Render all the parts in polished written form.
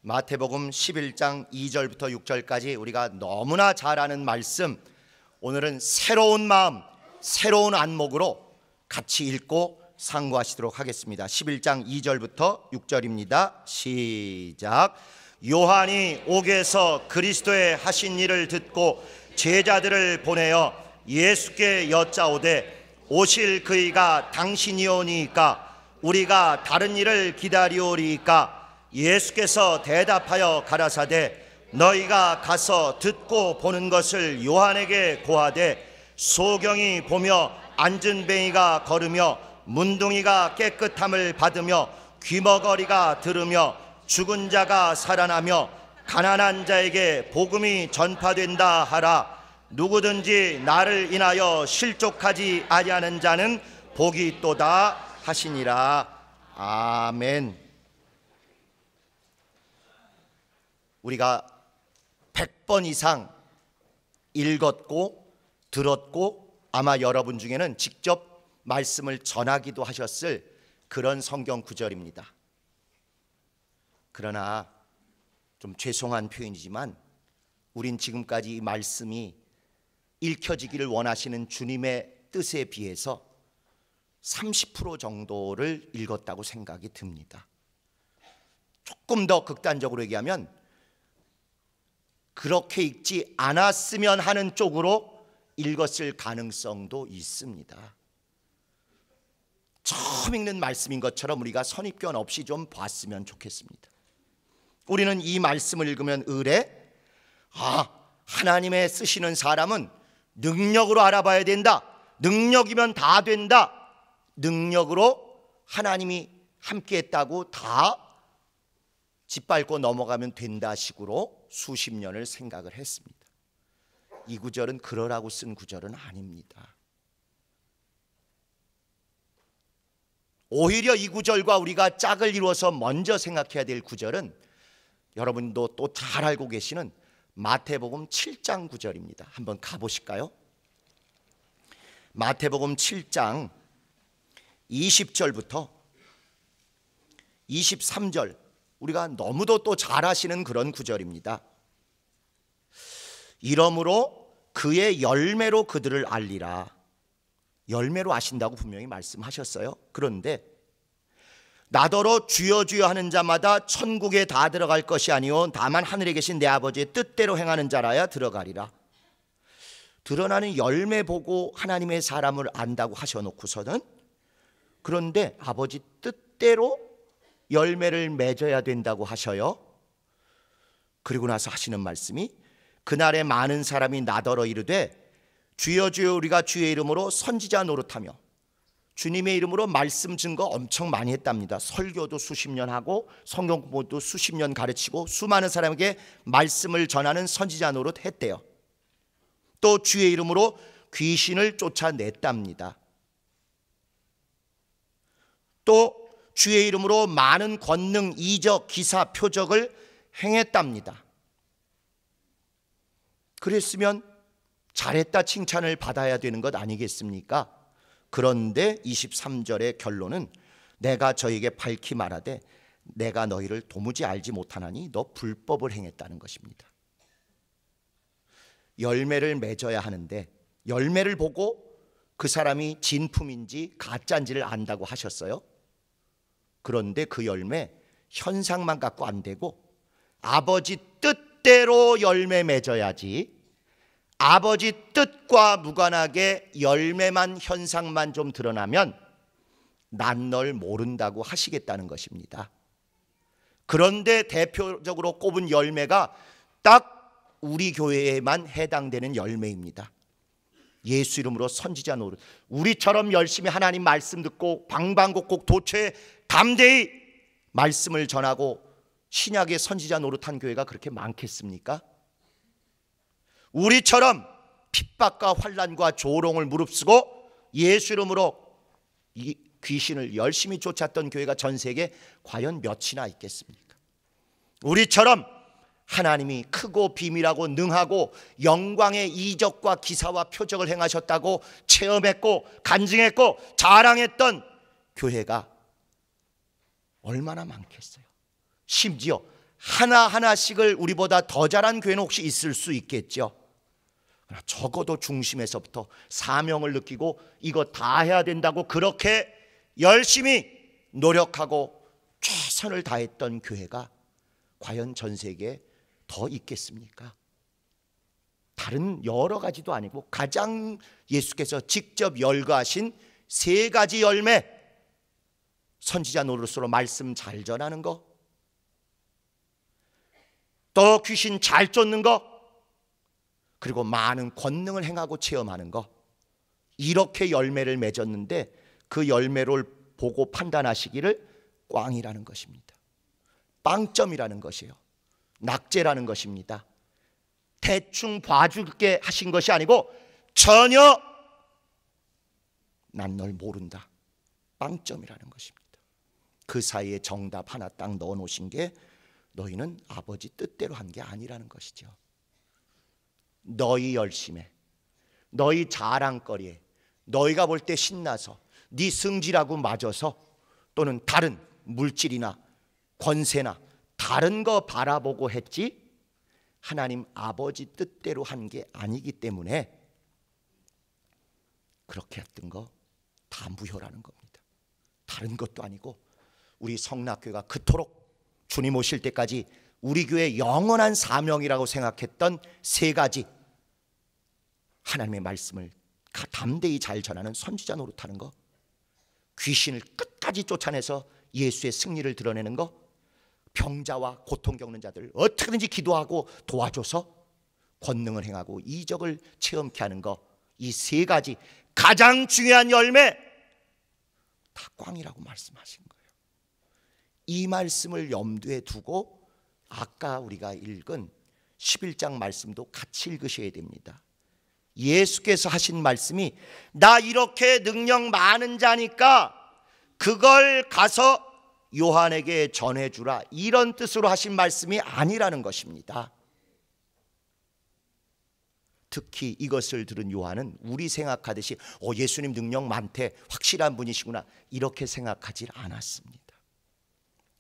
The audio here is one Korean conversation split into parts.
마태복음 11장 2절부터 6절까지 우리가 너무나 잘 아는 말씀, 오늘은 새로운 마음, 새로운 안목으로 같이 읽고 상고하시도록 하겠습니다. 11장 2절부터 6절입니다. 시작. 요한이 옥에서 그리스도의 하신 일을 듣고 제자들을 보내어 예수께 여짜오되 오실 그이가 당신이오니이까 우리가 다른 일을 기다리오리이까? 예수께서 대답하여 가라사대 너희가 가서 듣고 보는 것을 요한에게 고하되 소경이 보며 앉은 뱅이가 걸으며 문둥이가 깨끗함을 받으며 귀머거리가 들으며 죽은 자가 살아나며 가난한 자에게 복음이 전파된다 하라. 누구든지 나를 인하여 실족하지 아니하는 자는 복이 있도다 하시니라. 아멘. 우리가 100번 이상 읽었고 들었고 아마 여러분 중에는 직접 말씀을 전하기도 하셨을 그런 성경 구절입니다. 그러나 좀 죄송한 표현이지만 우린 지금까지 이 말씀이 읽혀지기를 원하시는 주님의 뜻에 비해서 30% 정도를 읽었다고 생각이 듭니다. 조금 더 극단적으로 얘기하면 그렇게 읽지 않았으면 하는 쪽으로 읽었을 가능성도 있습니다. 처음 읽는 말씀인 것처럼 우리가 선입견 없이 좀 봤으면 좋겠습니다. 우리는 이 말씀을 읽으면 의뢰, 하나님의 쓰시는 사람은 능력으로 알아봐야 된다. 능력이면 다 된다. 능력으로 하나님이 함께했다고 다 짓밟고 넘어가면 된다 식으로 수십 년을 생각을 했습니다. 이 구절은 그러라고 쓴 구절은 아닙니다. 오히려 이 구절과 우리가 짝을 이루어서 먼저 생각해야 될 구절은 여러분도 또 잘 알고 계시는 마태복음 7장 구절입니다. 한번 가보실까요? 마태복음 7장 20절부터 23절, 우리가 너무도 또 잘 아시는 그런 구절입니다. 이러므로 그의 열매로 그들을 알리라. 열매로 아신다고 분명히 말씀하셨어요. 그런데 나더러 주여 주여 하는 자마다 천국에 다 들어갈 것이 아니오 다만 하늘에 계신 내 아버지의 뜻대로 행하는 자라야 들어가리라. 드러나는 열매 보고 하나님의 사람을 안다고 하셔놓고서는 그런데 아버지 뜻대로 열매를 맺어야 된다고 하셔요. 그리고 나서 하시는 말씀이 그날에 많은 사람이 나더러 이르되 주여 주여 우리가 주의 이름으로 선지자 노릇하며, 주님의 이름으로 말씀 증거 엄청 많이 했답니다. 설교도 수십 년 하고 성경 공부도 수십 년 가르치고 수많은 사람에게 말씀을 전하는 선지자 노릇 했대요. 또 주의 이름으로 귀신을 쫓아냈답니다. 또 주의 이름으로 많은 권능, 이적, 기사, 표적을 행했답니다. 그랬으면 잘했다 칭찬을 받아야 되는 것 아니겠습니까? 그런데 23절의 결론은 내가 저에게 밝히 말하되 내가 너희를 도무지 알지 못하나니 너 불법을 행했다는 것입니다. 열매를 맺어야 하는데 열매를 보고 그 사람이 진품인지 가짜인지를 안다고 하셨어요. 그런데 그 열매 현상만 갖고 안 되고 아버지 뜻대로 열매 맺어야지, 아버지 뜻과 무관하게 열매만 현상만 좀 드러나면 난 널 모른다고 하시겠다는 것입니다. 그런데 대표적으로 꼽은 열매가 딱 우리 교회에만 해당되는 열매입니다. 예수 이름으로 선지자 노릇. 우리처럼 열심히 하나님 말씀 듣고 방방곡곡 도처에 담대히 말씀을 전하고 신약의 선지자 노릇한 교회가 그렇게 많겠습니까? 우리처럼 핍박과 환난과 조롱을 무릅쓰고 예수 이름으로 이 귀신을 열심히 쫓았던 교회가 전 세계에 과연 몇이나 있겠습니까? 우리처럼 하나님이 크고 비밀하고 능하고 영광의 이적과 기사와 표적을 행하셨다고 체험했고 간증했고 자랑했던 교회가 얼마나 많겠어요. 심지어 하나하나씩을 우리보다 더 잘한 교회는 혹시 있을 수 있겠죠. 적어도 중심에서부터 사명을 느끼고 이거 다 해야 된다고 그렇게 열심히 노력하고 최선을 다했던 교회가 과연 전 세계에 더 있겠습니까? 다른 여러 가지도 아니고 가장 예수께서 직접 열거하신 3가지 열매, 선지자 노릇으로 말씀 잘 전하는 거, 또 귀신 잘 쫓는 거, 그리고 많은 권능을 행하고 체험하는 거, 이렇게 열매를 맺었는데 그 열매를 보고 판단하시기를 꽝이라는 것입니다. 빵점이라는 것이에요. 낙제라는 것입니다. 대충 봐줄게 하신 것이 아니고 전혀 난 널 모른다, 빵점이라는 것입니다. 그 사이에 정답 하나 딱 넣어놓으신 게 너희는 아버지 뜻대로 한 게 아니라는 것이죠. 너희 열심에, 너희 자랑거리에, 너희가 볼 때 신나서 네 승질하고 맞아서, 또는 다른 물질이나 권세나 다른 거 바라보고 했지 하나님 아버지 뜻대로 한 게 아니기 때문에 그렇게 했던 거 다 무효라는 겁니다. 다른 것도 아니고 우리 성락교회가 그토록 주님 오실 때까지 우리 교회의 영원한 사명이라고 생각했던 3가지 하나님의 말씀을 담대히 잘 전하는 선지자 노릇하는 거, 귀신을 끝까지 쫓아내서 예수의 승리를 드러내는 거, 병자와 고통 겪는 자들 어떻게든지 기도하고 도와줘서 권능을 행하고 이적을 체험케 하는 거, 이 3가지 가장 중요한 열매 다 꽝이라고 말씀하신 거예요. 이 말씀을 염두에 두고 아까 우리가 읽은 11장 말씀도 같이 읽으셔야 됩니다. 예수께서 하신 말씀이 나 이렇게 능력 많은 자니까 그걸 가서 요한에게 전해주라, 이런 뜻으로 하신 말씀이 아니라는 것입니다. 특히 이것을 들은 요한은 우리 생각하듯이 예수님 능력 많대, 확실한 분이시구나, 이렇게 생각하지 않았습니다.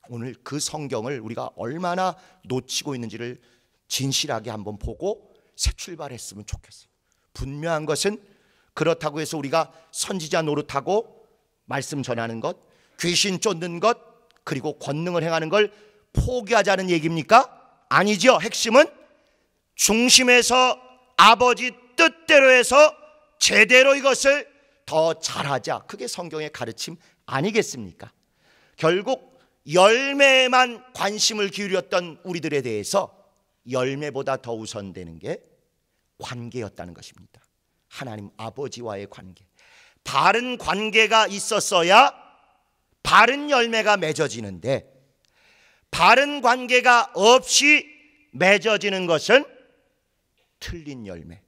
오늘 그 성경을 우리가 얼마나 놓치고 있는지를 진실하게 한번 보고 새 출발했으면 좋겠어요. 분명한 것은 그렇다고 해서 우리가 선지자 노릇하고 말씀 전하는 것, 귀신 쫓는 것, 그리고 권능을 행하는 걸 포기하자는 얘기입니까? 아니죠. 핵심은 중심에서 아버지 뜻대로 해서 제대로 이것을 더 잘하자, 그게 성경의 가르침 아니겠습니까? 결국 열매에만 관심을 기울였던 우리들에 대해서 열매보다 더 우선되는 게 관계였다는 것입니다. 하나님 아버지와의 관계, 바른 관계가 있었어야 바른 열매가 맺어지는데, 바른 관계가 없이 맺어지는 것은 틀린 열매,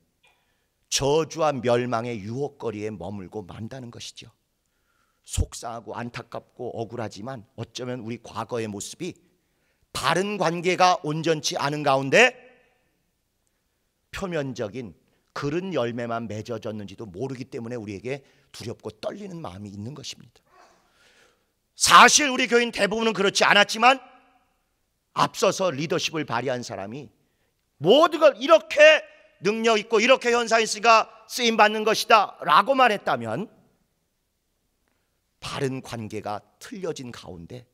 저주와 멸망의 유혹거리에 머물고 만다는 것이죠. 속상하고 안타깝고 억울하지만 어쩌면 우리 과거의 모습이 바른 관계가 온전치 않은 가운데 표면적인 그런 열매만 맺어졌는지도 모르기 때문에 우리에게 두렵고 떨리는 마음이 있는 것입니다. 사실 우리 교인 대부분은 그렇지 않았지만 앞서서 리더십을 발휘한 사람이 모든 걸 이렇게 능력 있고 이렇게 현상이 있으니까 쓰임받는 것이다 라고 말했다면, 바른 관계가 틀려진 가운데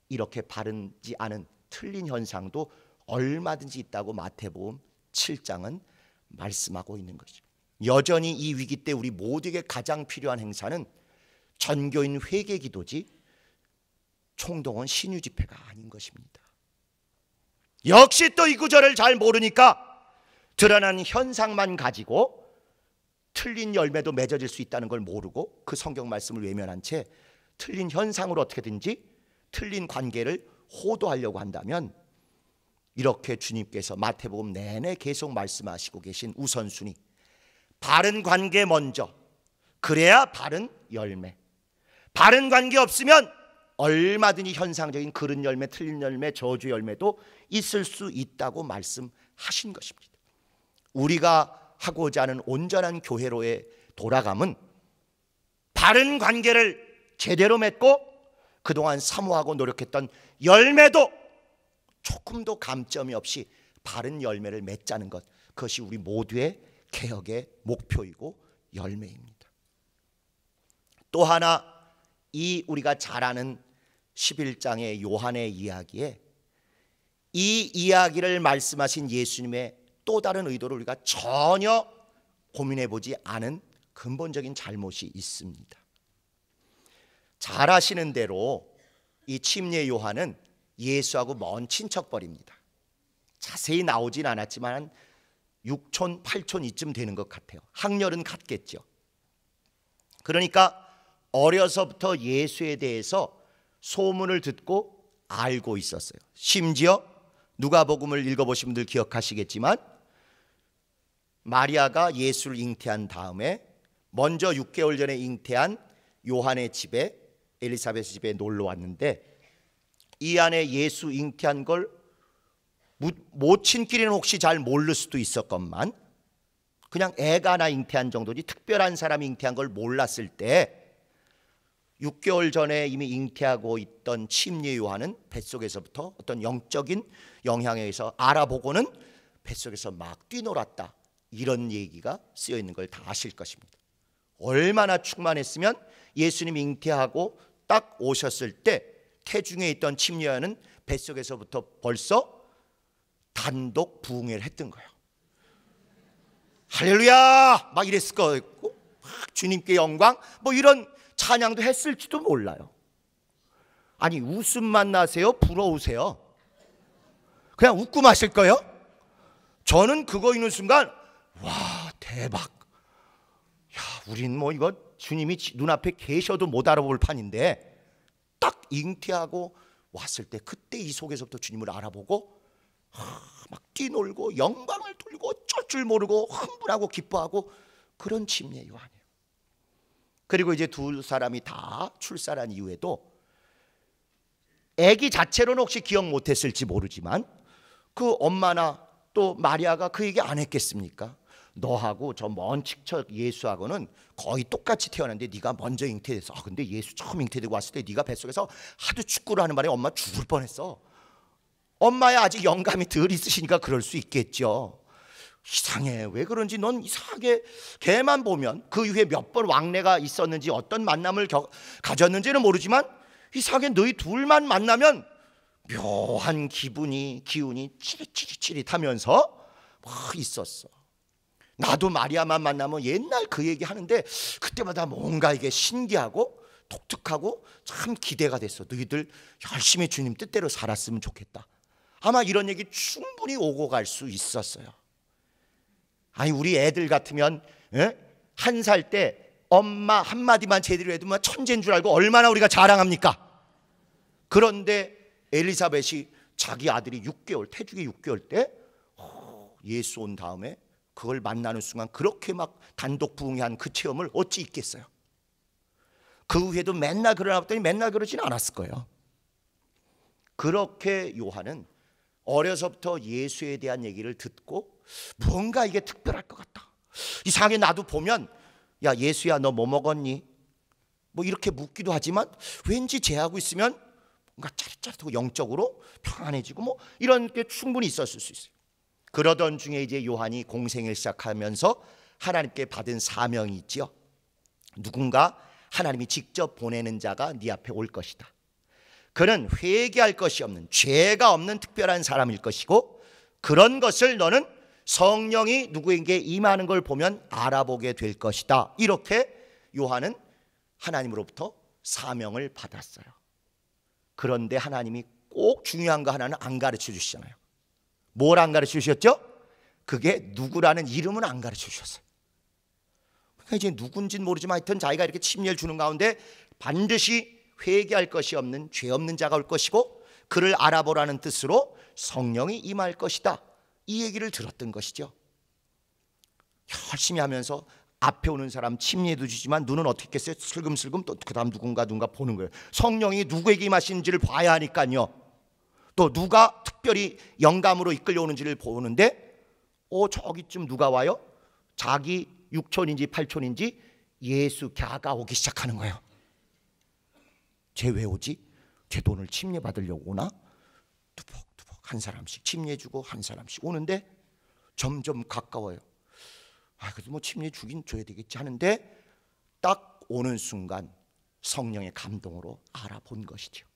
이렇게 바르지 않은 틀린 현상도 얼마든지 있다고 마태복음 7장은 말씀하고 있는 것이죠. 여전히 이 위기 때 우리 모두에게 가장 필요한 행사는 전교인 회개 기도지 총동원 신유 집회가 아닌 것입니다. 역시 또 이 구절을 잘 모르니까 드러난 현상만 가지고 틀린 열매도 맺어질 수 있다는 걸 모르고 그 성경 말씀을 외면한 채 틀린 현상으로 어떻게든지 틀린 관계를 호도하려고 한다면, 이렇게 주님께서 마태복음 내내 계속 말씀하시고 계신 우선순위, 바른 관계 먼저, 그래야 바른 열매. 바른 관계 없으면 얼마든지 현상적인 그른 열매, 틀린 열매, 저주 열매도 있을 수 있다고 말씀하신 것입니다. 우리가 하고자 하는 온전한 교회로의 돌아감은 바른 관계를 제대로 맺고 그동안 사모하고 노력했던 열매도 조금도 감점이 없이 바른 열매를 맺자는 것, 그것이 우리 모두의 개혁의 목표이고 열매입니다. 또 하나, 이 우리가 잘 아는 11장의 요한의 이야기에 이 이야기를 말씀하신 예수님의 또 다른 의도를 우리가 전혀 고민해 보지 않은 근본적인 잘못이 있습니다. 잘 아시는 대로 이 침례 요한은 예수하고 먼 친척벌입니다. 자세히 나오진 않았지만 6촌, 8촌 이쯤 되는 것 같아요. 학렬은 같겠죠. 그러니까 어려서부터 예수에 대해서 소문을 듣고 알고 있었어요. 심지어 누가복음을 읽어보신 분들 기억하시겠지만 마리아가 예수를 잉태한 다음에 먼저 6개월 전에 잉태한 요한의 집에, 엘리사벳의 집에 놀러 왔는데, 이 안에 예수 잉태한 걸 모친끼리는 혹시 잘 모를 수도 있었건만 그냥 애가 하나 잉태한 정도지 특별한 사람이 잉태한 걸 몰랐을 때 6개월 전에 이미 잉태하고 있던 침례 요한은 뱃속에서부터 어떤 영적인 영향에 의해서 알아보고는 뱃속에서 막 뛰놀았다, 이런 얘기가 쓰여 있는 걸 다 아실 것입니다. 얼마나 충만했으면 예수님 잉태하고 딱 오셨을 때 태중에 있던 침례 요한은 뱃속에서부터 벌써 단독 부흥회를 했던 거예요. 할렐루야 막 이랬을 거고, 주님께 영광 뭐 이런 찬양도 했을지도 몰라요. 아니 웃음만 나세요? 부러우세요? 그냥 웃고 마실 거예요? 저는 그거 있는 순간 와 대박, 야 우린 뭐 이거 주님이 눈앞에 계셔도 못 알아볼 판인데, 딱 잉태하고 왔을 때 그때 이 속에서부터 주님을 알아보고 막 뛰놀고 영광을 돌리고 어쩔 줄 모르고 흥분하고 기뻐하고 그런 침례 요한이에요. 그리고 이제 두 사람이 다 출산한 이후에도 아기 자체로는 혹시 기억 못했을지 모르지만 그 엄마나 또 마리아가 그 얘기 안 했겠습니까? 너하고 저 먼 친척 예수하고는 거의 똑같이 태어났는데 네가 먼저 잉태돼서, 근데 예수 처음 잉태되고 왔을 때 네가 뱃속에서 하도 축구를 하는 바람에 엄마 죽을 뻔했어. 엄마야 아직 영감이 덜 있으시니까 그럴 수 있겠죠. 이상해, 왜 그런지 넌 이상하게 걔만 보면 그 이후에 몇 번 왕래가 있었는지 어떤 만남을 가졌는지는 모르지만 이상하게 너희 둘만 만나면 묘한 기분이 기운이 찌릿찌릿하면서 막 있었어. 나도 마리아만 만나면 옛날 그 얘기 하는데 그때마다 뭔가 이게 신기하고 독특하고 참 기대가 됐어. 너희들 열심히 주님 뜻대로 살았으면 좋겠다. 아마 이런 얘기 충분히 오고 갈 수 있었어요. 아니 우리 애들 같으면 1살 때 엄마 한마디만 제대로 해도 천재인 줄 알고 얼마나 우리가 자랑합니까? 그런데 엘리사벳이 자기 아들이 6개월, 태중이 6개월 때 예수 온 다음에 그걸 만나는 순간 그렇게 막 단독 부흥한 그 체험을 어찌 있겠어요? 그 후에도 맨날 그러나 봤더니 맨날 그러지는 않았을 거예요. 그렇게 요한은 어려서부터 예수에 대한 얘기를 듣고 뭔가 이게 특별할 것 같다. 이상하게 나도 보면 야 예수야 너 뭐 먹었니? 뭐 이렇게 묻기도 하지만 왠지 쟤하고 있으면 뭔가 짜릿짜릿하고 영적으로 평안해지고 뭐 이런 게 충분히 있었을 수 있어요. 그러던 중에 이제 요한이 공생을 시작하면서 하나님께 받은 사명이 있지요. 누군가 하나님이 직접 보내는 자가 네 앞에 올 것이다. 그는 회개할 것이 없는, 죄가 없는 특별한 사람일 것이고 그런 것을 너는 성령이 누구에게 임하는 걸 보면 알아보게 될 것이다. 이렇게 요한은 하나님으로부터 사명을 받았어요. 그런데 하나님이 꼭 중요한 거 하나는 안 가르쳐 주시잖아요. 뭘 안 가르쳐 주셨죠? 그게 누구라는 이름은 안 가르쳐 주셨어요. 그러니까 이제 누군지는 모르지만 하여튼 자기가 이렇게 침례를 주는 가운데 반드시 회개할 것이 없는 죄 없는 자가 올 것이고 그를 알아보라는 뜻으로 성령이 임할 것이다. 이 얘기를 들었던 것이죠. 열심히 하면서 앞에 오는 사람 침례도 주지만 눈은 어떻게 했겠어요? 슬금슬금 또 그 다음 누군가 보는 거예요. 성령이 누구에게 임하시는지를 봐야 하니까요. 또 누가 특별히 영감으로 이끌려오는지를 보는데 저기쯤 누가 와요? 자기 6촌인지 8촌인지 예수 갸가 오기 시작하는 거예요. 쟤 왜 오지? 쟤 돈을 침례 받으려고 오나? 두벅두벅 한 사람씩 침례 주고 한 사람씩 오는데 점점 가까워요. 그래도 뭐 침례 주긴 줘야 되겠지 하는데 딱 오는 순간 성령의 감동으로 알아본 것이죠.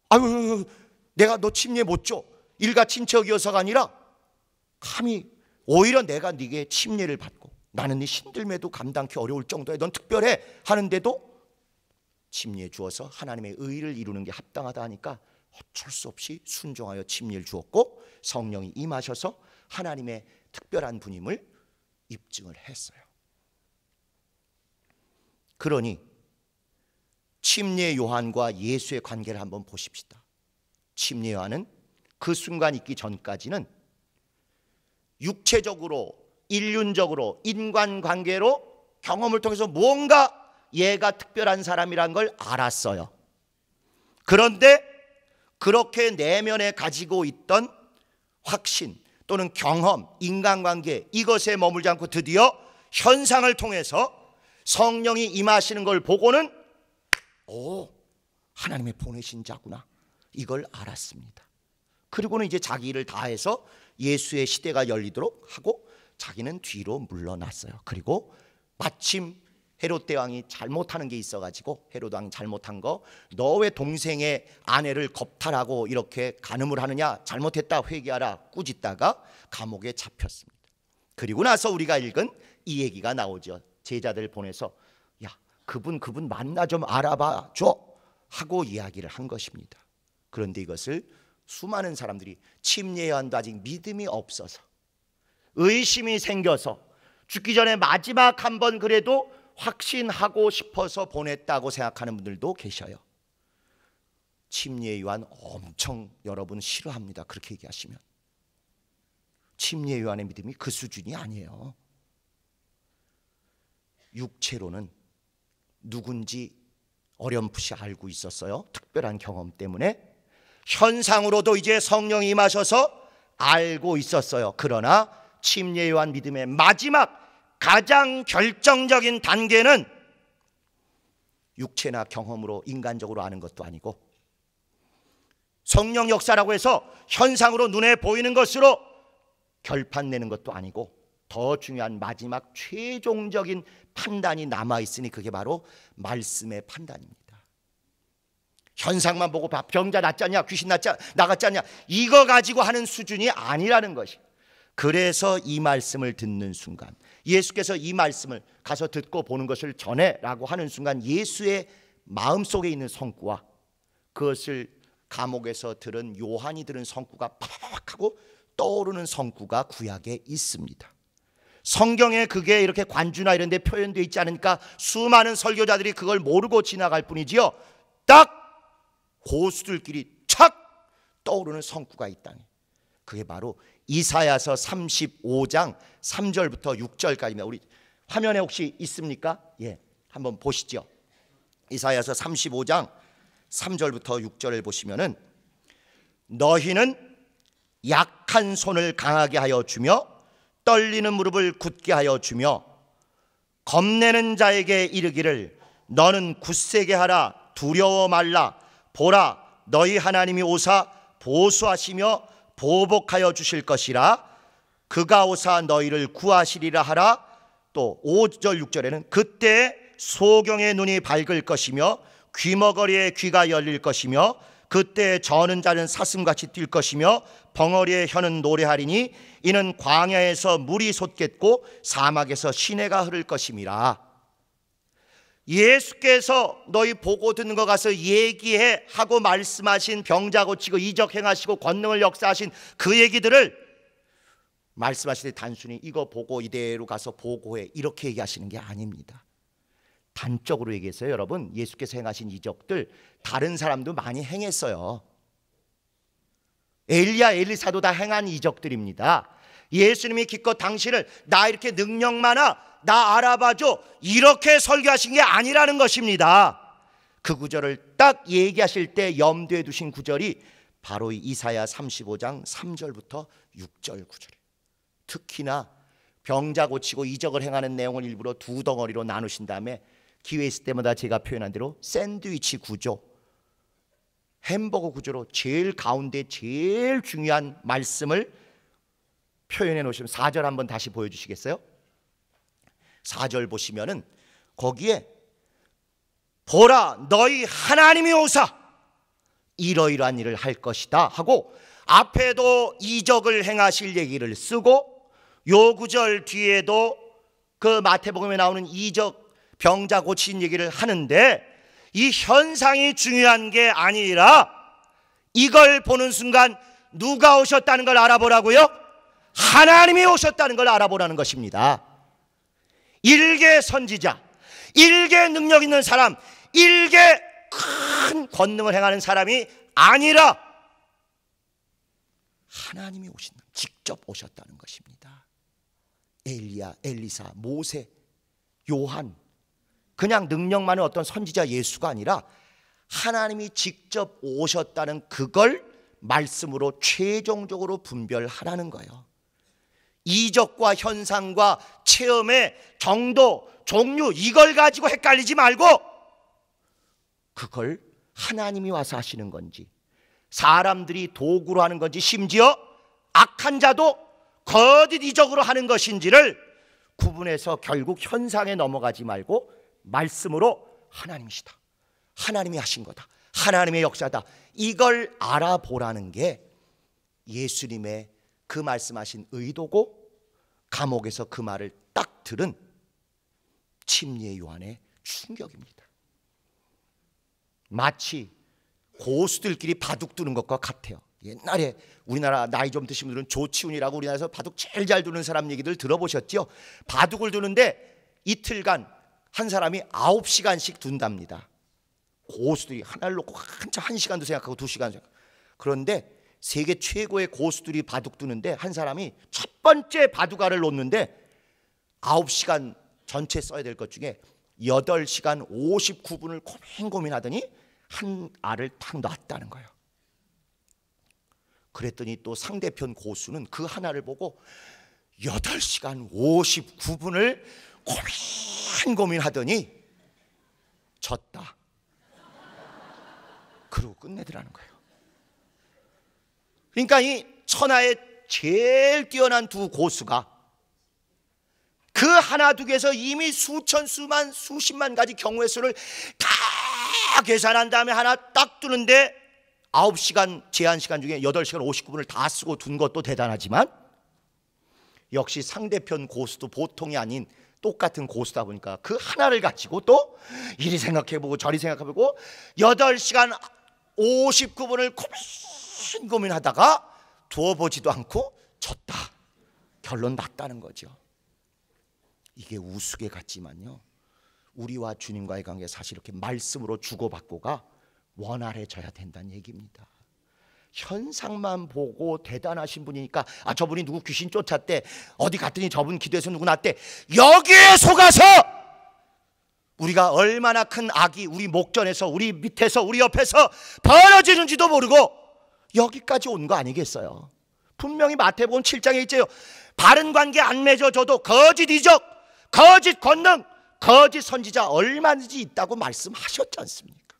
아유, 내가 너 침례 못 줘. 일가 친척이어서가 아니라 감히 오히려 내가 네게 침례를 받고 나는 네 신들매도 감당하기 어려울 정도에 넌 특별해 하는데도 침례 주어서 하나님의 의를 이루는 게 합당하다 하니까 어쩔 수 없이 순종하여 침례를 주었고 성령이 임하셔서 하나님의 특별한 분임을 입증을 했어요. 그러니 침례 요한과 예수의 관계를 한번 보십시다. 침례 요한은 그 순간 있기 전까지는 육체적으로 인륜적으로 인간관계로 경험을 통해서 뭔가 얘가 특별한 사람이란 걸 알았어요. 그런데 그렇게 내면에 가지고 있던 확신 또는 경험, 인간관계 이것에 머물지 않고 드디어 현상을 통해서 성령이 임하시는 걸 보고는 하나님의 보내신 자구나 이걸 알았습니다. 그리고는 이제 자기 일을 다해서 예수의 시대가 열리도록 하고 자기는 뒤로 물러났어요. 그리고 마침 헤롯 대왕이 잘못하는 게 있어가지고 헤롯 왕이 잘못한 거, 너 왜 동생의 아내를 겁탈하고 이렇게 간음을 하느냐, 잘못했다 회개하라 꾸짖다가 감옥에 잡혔습니다. 그리고 나서 우리가 읽은 이 얘기가 나오죠. 제자들 보내서 야 그분 만나 좀 알아봐 줘 하고 이야기를 한 것입니다. 그런데 이것을 수많은 사람들이 침례 요한도 아직 믿음이 없어서 의심이 생겨서 죽기 전에 마지막 한 번 그래도 확신하고 싶어서 보냈다고 생각하는 분들도 계셔요. 침례 요한 엄청 여러분 싫어합니다. 그렇게 얘기하시면. 침례 요한의 믿음이 그 수준이 아니에요. 육체로는 누군지 어렴풋이 알고 있었어요. 특별한 경험 때문에. 현상으로도 이제 성령이 임하셔서 알고 있었어요. 그러나 침례 요한 믿음의 마지막 가장 결정적인 단계는 육체나 경험으로 인간적으로 아는 것도 아니고 성령 역사라고 해서 현상으로 눈에 보이는 것으로 결판내는 것도 아니고 더 중요한 마지막 최종적인 판단이 남아있으니 그게 바로 말씀의 판단입니다. 현상만 보고 병자 낫지 않냐, 귀신 나갔지 않냐 이거 가지고 하는 수준이 아니라는 것이. 그래서 이 말씀을 듣는 순간 예수께서 이 말씀을 가서 듣고 보는 것을 전해라고 하는 순간 예수의 마음속에 있는 성구와 그것을 감옥에서 들은 요한이 들은 성구가 팍 하고 떠오르는 성구가 구약에 있습니다. 성경에 그게 이렇게 관주나 이런 데 표현되어 있지 않으니까 수많은 설교자들이 그걸 모르고 지나갈 뿐이지요. 딱 고수들끼리 착 떠오르는 성구가 있다니 그게 바로 이사야서 35장 3절부터 6절까지입니다. 우리 화면에 혹시 있습니까? 예, 한번 보시죠. 이사야서 35장 3절부터 6절을 보시면은 너희는 약한 손을 강하게 하여 주며 떨리는 무릎을 굳게 하여 주며 겁내는 자에게 이르기를 너는 굳세게 하라 두려워 말라 보라 너희 하나님이 오사 보수하시며 보복하여 주실 것이라 그가 오사 너희를 구하시리라 하라. 또 5절 6절에는 그때 소경의 눈이 밝을 것이며 귀머거리의 귀가 열릴 것이며 그때 저는 자는 사슴같이 뛸 것이며 벙어리의 혀는 노래하리니 이는 광야에서 물이 솟겠고 사막에서 시내가 흐를 것임이라. 예수께서 너희 보고 듣는 거 가서 얘기해 하고 말씀하신 병자 고치고 이적 행하시고 권능을 역사하신 그 얘기들을 말씀하실 때 단순히 이거 보고 이대로 가서 보고해 이렇게 얘기하시는 게 아닙니다. 단적으로 얘기해서요, 여러분 예수께서 행하신 이적들 다른 사람도 많이 행했어요. 엘리야 엘리사도 다 행한 이적들입니다. 예수님이 기껏 당신을 나 이렇게 능력 많아 나 알아봐줘 이렇게 설교하신 게 아니라는 것입니다. 그 구절을 딱 얘기하실 때 염두에 두신 구절이 바로 이사야 35장 3절부터 6절 구절이에요. 특히나 병자 고치고 이적을 행하는 내용을 일부러 두 덩어리로 나누신 다음에 기회 있을 때마다 제가 표현한 대로 샌드위치 구조 햄버거 구조로 제일 가운데 제일 중요한 말씀을 표현해 놓으시면 4절 한번 다시 보여주시겠어요? 4절 보시면은 거기에 보라 너희 하나님이 오사 이러이러한 일을 할 것이다 하고 앞에도 이적을 행하실 얘기를 쓰고 요 구절 뒤에도 그 마태복음에 나오는 이적 병자 고친 얘기를 하는데 이 현상이 중요한 게 아니라 이걸 보는 순간 누가 오셨다는 걸 알아보라고요? 하나님이 오셨다는 걸 알아보라는 것입니다. 일개 선지자, 일개 능력 있는 사람, 일개 큰 권능을 행하는 사람이 아니라 하나님이 직접 오셨다는 것입니다. 엘리야, 엘리사, 모세, 요한, 그냥 능력 많은 어떤 선지자 예수가 아니라 하나님이 직접 오셨다는 그걸 말씀으로 최종적으로 분별하라는 거예요. 이적과 현상과 체험의 정도, 종류 이걸 가지고 헷갈리지 말고 그걸 하나님이 와서 하시는 건지 사람들이 도구로 하는 건지 심지어 악한 자도 거짓 이적으로 하는 것인지를 구분해서 결국 현상에 넘어가지 말고 말씀으로 하나님이시다, 하나님이 하신 거다, 하나님의 역사다, 이걸 알아보라는 게 예수님의 그 말씀하신 의도고 감옥에서 그 말을 딱 들은 침례 요한의 충격입니다. 마치 고수들끼리 바둑 두는 것과 같아요. 옛날에 우리나라 나이 좀 드신 분들은 조치훈이라고 우리나라에서 바둑 제일 잘 두는 사람 얘기들 들어보셨죠? 바둑을 두는데 이틀간 한 사람이 9시간씩 둔답니다. 고수들이 하나를 놓고 한참 1시간도 생각하고 2시간 생각하고. 그런데 세계 최고의 고수들이 바둑 두는데 한 사람이 첫 번째 바둑알을 놓는데 9시간 전체 써야 될 것 중에 8시간 59분을 고민하더니 한 알을 탁 놨다는 거예요. 그랬더니 또 상대편 고수는 그 하나를 보고 8시간 59분을 고민하더니 졌다. 그러고 끝내더라는 거예요. 그러니까 이 천하의 제일 뛰어난 두 고수가 그 하나 두 개에서 이미 수천, 수만, 수십만 가지 경우의 수를 다 계산한 다음에 하나 딱 두는데 9시간 제한 시간 중에 8시간 59분을 다 쓰고 둔 것도 대단하지만 역시 상대편 고수도 보통이 아닌 똑같은 고수다 보니까 그 하나를 가지고 또 이리 생각해보고 저리 생각해보고 8시간 59분을 고민하다가 두어보지도 않고 졌다. 결론 났다는 거죠. 이게 우스개 같지만요, 우리와 주님과의 관계 사실 이렇게 말씀으로 주고받고가 원활해져야 된다는 얘기입니다. 현상만 보고 대단하신 분이니까 저분이 누구 귀신 쫓았대, 어디 갔더니 저분 기도해서 누구 났대, 여기에 속아서 우리가 얼마나 큰 악이 우리 목전에서 우리 밑에서 우리 옆에서 벌어지는지도 모르고 여기까지 온 거 아니겠어요? 분명히 마태복음 7장에 있죠. 바른 관계 안 맺어줘도 거짓 이적, 거짓 권능, 거짓 선지자 얼마든지 있다고 말씀하셨지 않습니까?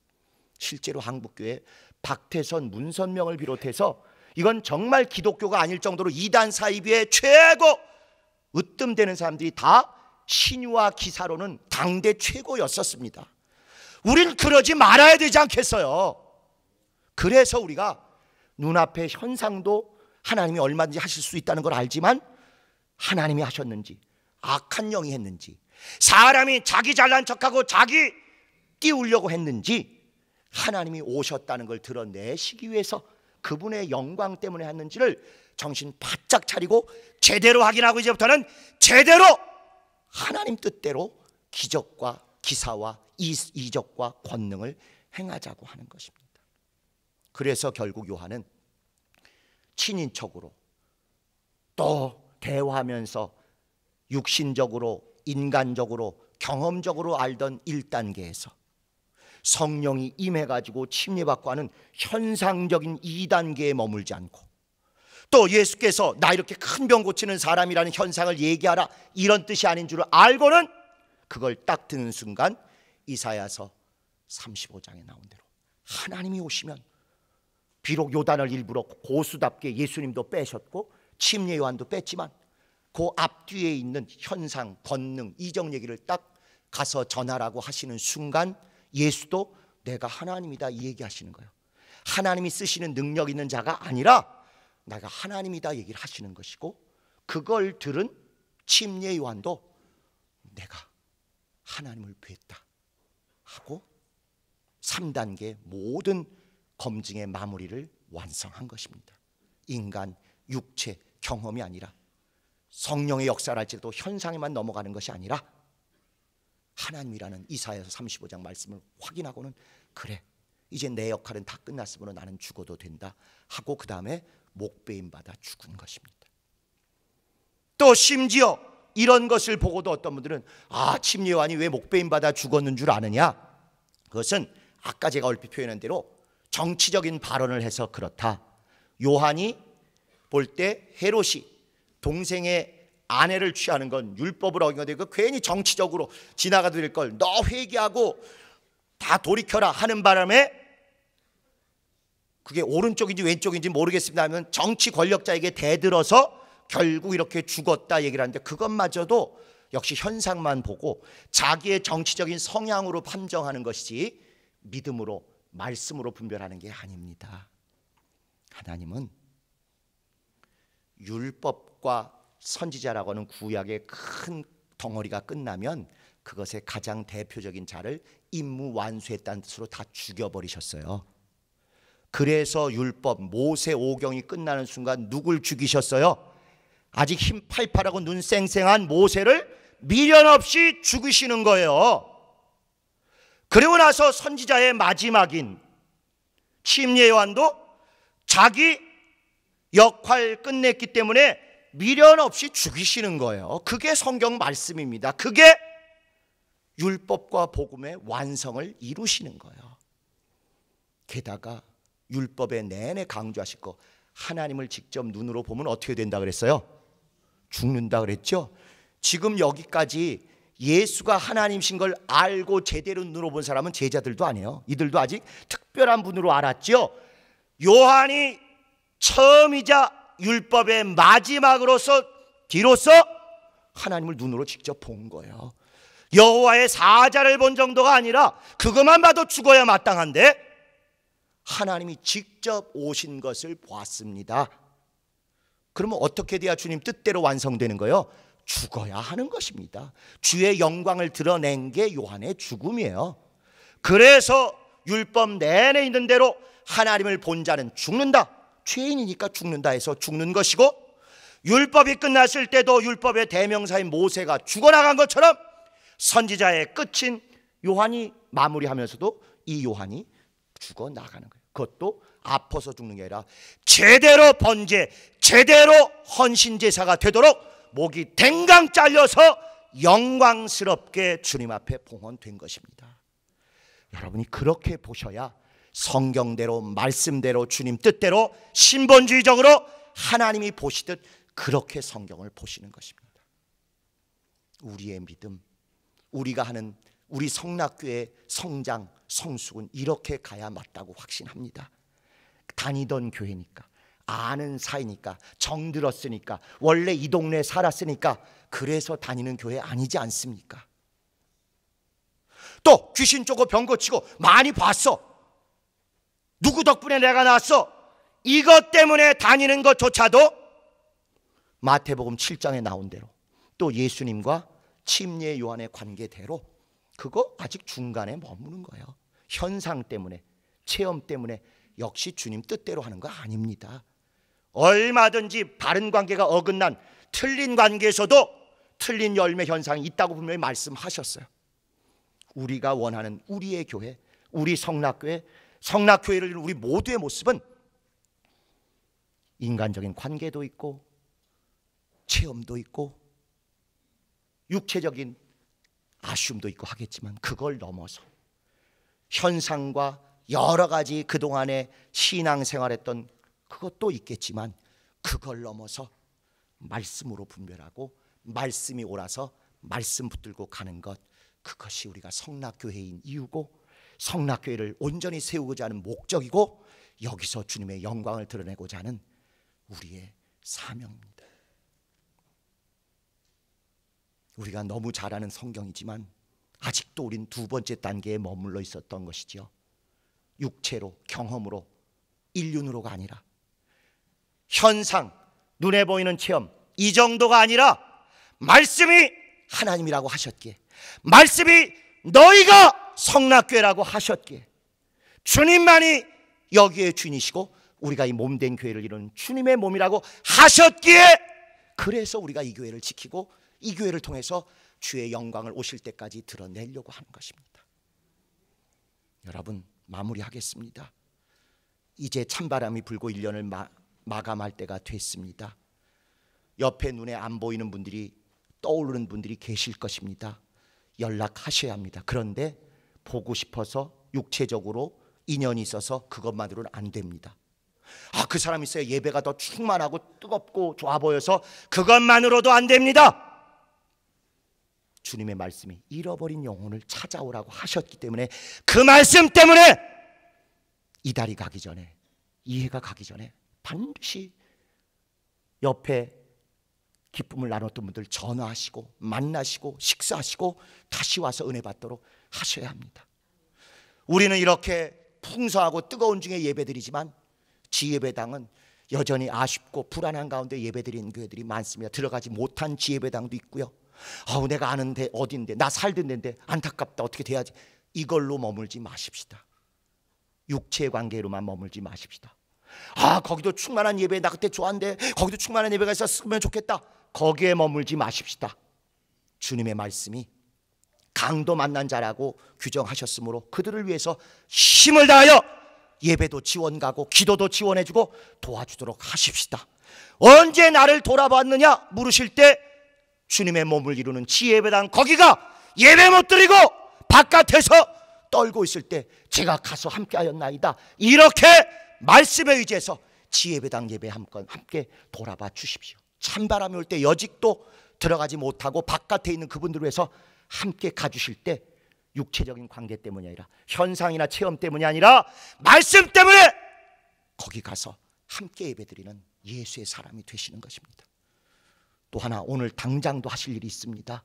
실제로 한국교회 박태선, 문선명을 비롯해서 이건 정말 기독교가 아닐 정도로 이단 사이비의 최고 으뜸되는 사람들이 다 신유와 기사로는 당대 최고였었습니다. 우린 그러지 말아야 되지 않겠어요? 그래서 우리가 눈앞의 현상도 하나님이 얼마든지 하실 수 있다는 걸 알지만 하나님이 하셨는지, 악한 영이 했는지, 사람이 자기 잘난 척하고 자기 띄우려고 했는지, 하나님이 오셨다는 걸 드러내시기 위해서 그분의 영광 때문에 했는지를 정신 바짝 차리고 제대로 확인하고 이제부터는 제대로 하나님 뜻대로 기적과 기사와 이적과 권능을 행하자고 하는 것입니다. 그래서 결국 요한은 친인척으로 또 대화하면서 육신적으로 인간적으로 경험적으로 알던 1단계에서 성령이 임해가지고 침례받고 하는 현상적인 2단계에 머물지 않고 또 예수께서 나 이렇게 큰 병 고치는 사람이라는 현상을 얘기하라 이런 뜻이 아닌 줄 알고는 그걸 딱 듣는 순간 이사야서 35장에 나온 대로 하나님이 오시면 비록 요단을 일부러 고수답게 예수님도 빼셨고 침례 요한도 뺐지만 그 앞뒤에 있는 현상, 권능, 이적 얘기를 딱 가서 전하라고 하시는 순간 예수도 내가 하나님이다 이 얘기하시는 거예요. 하나님이 쓰시는 능력 있는 자가 아니라 내가 하나님이다 얘기를 하시는 것이고, 그걸 들은 침례 요한도 내가 하나님을 뵀다 하고 3단계 모든 검증의 마무리를 완성한 것입니다. 인간, 육체, 경험이 아니라 성령의 역사랄지라도 현상에만 넘어가는 것이 아니라 하나님이라는 이사야서 35장 말씀을 확인하고는 그래 이제 내 역할은 다 끝났으므로 나는 죽어도 된다 하고 그 다음에 목베임 받아 죽은 것입니다. 또 심지어 이런 것을 보고도 어떤 분들은 침례 요한이 왜 목베임 받아 죽었는 줄 아느냐, 그것은 아까 제가 얼핏 표현한 대로 정치적인 발언을 해서 그렇다. 요한이 볼 때 헤롯이 동생의 아내를 취하는 건 율법을 어긴 거 괜히 정치적으로 지나가도 될 걸 너 회개하고 다 돌이켜라 하는 바람에 그게 오른쪽인지 왼쪽인지 모르겠습니다 하면 정치 권력자에게 대들어서 결국 이렇게 죽었다 얘기를 하는데, 그것마저도 역시 현상만 보고 자기의 정치적인 성향으로 판정하는 것이지 믿음으로 말씀으로 분별하는 게 아닙니다. 하나님은 율법과 선지자라고 하는 구약의 큰 덩어리가 끝나면 그것의 가장 대표적인 자를 임무 완수했다는 뜻으로 다 죽여버리셨어요. 그래서 율법 모세 오경이 끝나는 순간 누굴 죽이셨어요? 아직 힘 팔팔하고 눈 쌩쌩한 모세를 미련 없이 죽이시는 거예요. 그리고 나서 선지자의 마지막인 침례 요한도 자기 역할 끝냈기 때문에 미련 없이 죽이시는 거예요. 그게 성경 말씀입니다. 그게 율법과 복음의 완성을 이루시는 거예요. 게다가 율법에 내내 강조하실 거, 하나님을 직접 눈으로 보면 어떻게 된다 그랬어요? 죽는다 그랬죠? 지금 여기까지 예수가 하나님이신 걸 알고 제대로 눈으로 본 사람은 제자들도 아니에요. 이들도 아직 특별한 분으로 알았죠. 요한이 처음이자 율법의 마지막으로서 뒤로서 하나님을 눈으로 직접 본 거예요. 여호와의 사자를 본 정도가 아니라 그것만 봐도 죽어야 마땅한데 하나님이 직접 오신 것을 보았습니다. 그러면 어떻게 돼야 주님 뜻대로 완성되는 거예요? 죽어야 하는 것입니다. 주의 영광을 드러낸 게 요한의 죽음이에요. 그래서 율법 내내 있는 대로 하나님을 본 자는 죽는다, 죄인이니까 죽는다 해서 죽는 것이고, 율법이 끝났을 때도 율법의 대명사인 모세가 죽어나간 것처럼 선지자의 끝인 요한이 마무리하면서도 이 요한이 죽어나가는 거예요. 그것도 아파서 죽는 게 아니라 제대로 번제, 제대로 헌신제사가 되도록 목이 댕강 잘려서 영광스럽게 주님 앞에 봉헌된 것입니다. 여러분이 그렇게 보셔야 성경대로 말씀대로 주님 뜻대로 신본주의적으로 하나님이 보시듯 그렇게 성경을 보시는 것입니다. 우리의 믿음, 우리가 하는 우리 성락교의 성장, 성숙은 이렇게 가야 맞다고 확신합니다. 다니던 교회니까, 아는 사이니까, 정들었으니까, 원래 이 동네에 살았으니까 그래서 다니는 교회 아니지 않습니까? 또 귀신 쫓고 병 고치고 많이 봤어, 누구 덕분에 내가 나왔어, 이것 때문에 다니는 것조차도 마태복음 7장에 나온 대로 또 예수님과 침례 요한의 관계대로 그거 아직 중간에 머무는 거예요. 현상 때문에, 체험 때문에 역시 주님 뜻대로 하는 거 아닙니다. 얼마든지 바른 관계가 어긋난 틀린 관계에서도 틀린 열매 현상이 있다고 분명히 말씀하셨어요. 우리가 원하는 우리의 교회, 우리 성락교회, 성락교회를 우리 모두의 모습은 인간적인 관계도 있고 체험도 있고 육체적인 아쉬움도 있고 하겠지만 그걸 넘어서 현상과 여러 가지 그동안에 신앙생활했던 그것도 있겠지만 그걸 넘어서 말씀으로 분별하고 말씀이 옳아서 말씀 붙들고 가는 것, 그것이 우리가 성락교회인 이유고 성락교회를 온전히 세우고자 하는 목적이고 여기서 주님의 영광을 드러내고자 하는 우리의 사명입니다. 우리가 너무 잘 아는 성경이지만 아직도 우린 두 번째 단계에 머물러 있었던 것이죠. 육체로, 경험으로, 인륜으로가 아니라 현상, 눈에 보이는 체험, 이 정도가 아니라 말씀이 하나님이라고 하셨기에, 말씀이 너희가 성락교회라고 하셨기에, 주님만이 여기에 주인이시고 우리가 이 몸된 교회를 이루는 주님의 몸이라고 하셨기에, 그래서 우리가 이 교회를 지키고 이 교회를 통해서 주의 영광을 오실 때까지 드러내려고 하는 것입니다. 여러분, 마무리하겠습니다. 이제 찬바람이 불고 1년을 마감할 때가 됐습니다. 옆에 눈에 안 보이는 분들이, 떠오르는 분들이 계실 것입니다. 연락하셔야 합니다. 그런데 보고 싶어서 육체적으로 인연이 있어서 그것만으로는 안 됩니다. 그 사람 있어요. 예배가 더 충만하고 뜨겁고 좋아 보여서 그것만으로도 안 됩니다. 주님의 말씀이 잃어버린 영혼을 찾아오라고 하셨기 때문에, 그 말씀 때문에 이달이 가기 전에, 이해가 가기 전에 반드시 옆에 기쁨을 나눴던 분들 전화하시고 만나시고 식사하시고 다시 와서 은혜 받도록 하셔야 합니다. 우리는 이렇게 풍성하고 뜨거운 중에 예배드리지만 지예배당은 여전히 아쉽고 불안한 가운데 예배드리는 교회들이 많습니다. 들어가지 못한 지예배당도 있고요. 내가 아는데 어딘데, 나 살던 데인데 안타깝다, 어떻게 돼야지. 이걸로 머물지 마십시다. 육체의 관계로만 머물지 마십시다. 거기도 충만한 예배, 나 그때 좋아한데 거기도 충만한 예배가 있었으면 좋겠다. 거기에 머물지 마십시다. 주님의 말씀이 강도 만난 자라고 규정하셨으므로 그들을 위해서 힘을 다하여 예배도 지원 가고 기도도 지원해주고 도와주도록 하십시다. 언제 나를 돌아봤느냐 물으실 때 주님의 몸을 이루는 지예배당, 거기가 예배 못 드리고 바깥에서 떨고 있을 때 제가 가서 함께하였나이다. 이렇게 말씀에 의지해서 지예배당 예배 함께 돌아봐 주십시오. 찬바람이 올 때 여직도 들어가지 못하고 바깥에 있는 그분들을 위해서 함께 가주실 때 육체적인 관계 때문이 아니라, 현상이나 체험 때문이 아니라 말씀 때문에 거기 가서 함께 예배드리는 예수의 사람이 되시는 것입니다. 또 하나, 오늘 당장도 하실 일이 있습니다.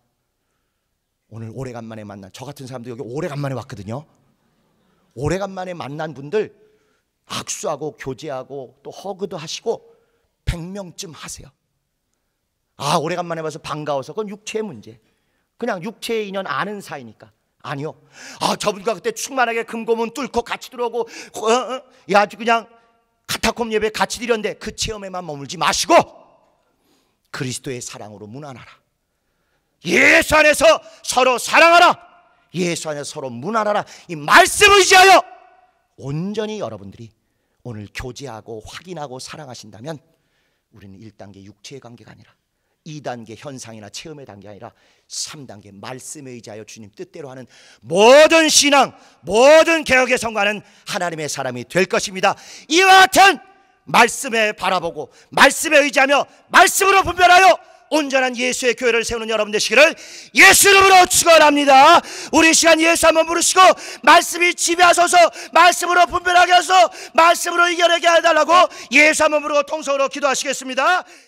오늘 오래간만에 만난, 저 같은 사람도 여기 오래간만에 왔거든요. 오래간만에 만난 분들 악수하고 교제하고 또 허그도 하시고 100명쯤 하세요. 오래간만에 봐서 반가워서, 그건 육체의 문제, 그냥 육체의 인연 아는 사이니까. 아니요, 저분과 그때 충만하게 금고문 뚫고 같이 들어오고 아주 그냥 카타콤 예배 같이 드렸는데 그 체험에만 머물지 마시고 그리스도의 사랑으로 문안하라. 예수 안에서 서로 사랑하라. 예수 안에서 서로 문안하라. 이 말씀을 의지하여 온전히 여러분들이 오늘 교제하고 확인하고 사랑하신다면 우리는 1단계 육체의 관계가 아니라 2단계 현상이나 체험의 단계가 아니라 3단계 말씀에 의지하여 주님 뜻대로 하는 모든 신앙, 모든 개혁의 성과는 하나님의 사람이 될 것입니다. 이와 같은 말씀에 바라보고 말씀에 의지하며 말씀으로 분별하여 온전한 예수의 교회를 세우는 여러분 되시기를 예수 이름으로 축원합니다. 우리 시간 예수 한번 부르시고 말씀이 지배하소서, 말씀으로 분별하게 하소서, 말씀으로 이겨내게 해달라고 예수 한번 부르고 통성으로 기도하시겠습니다.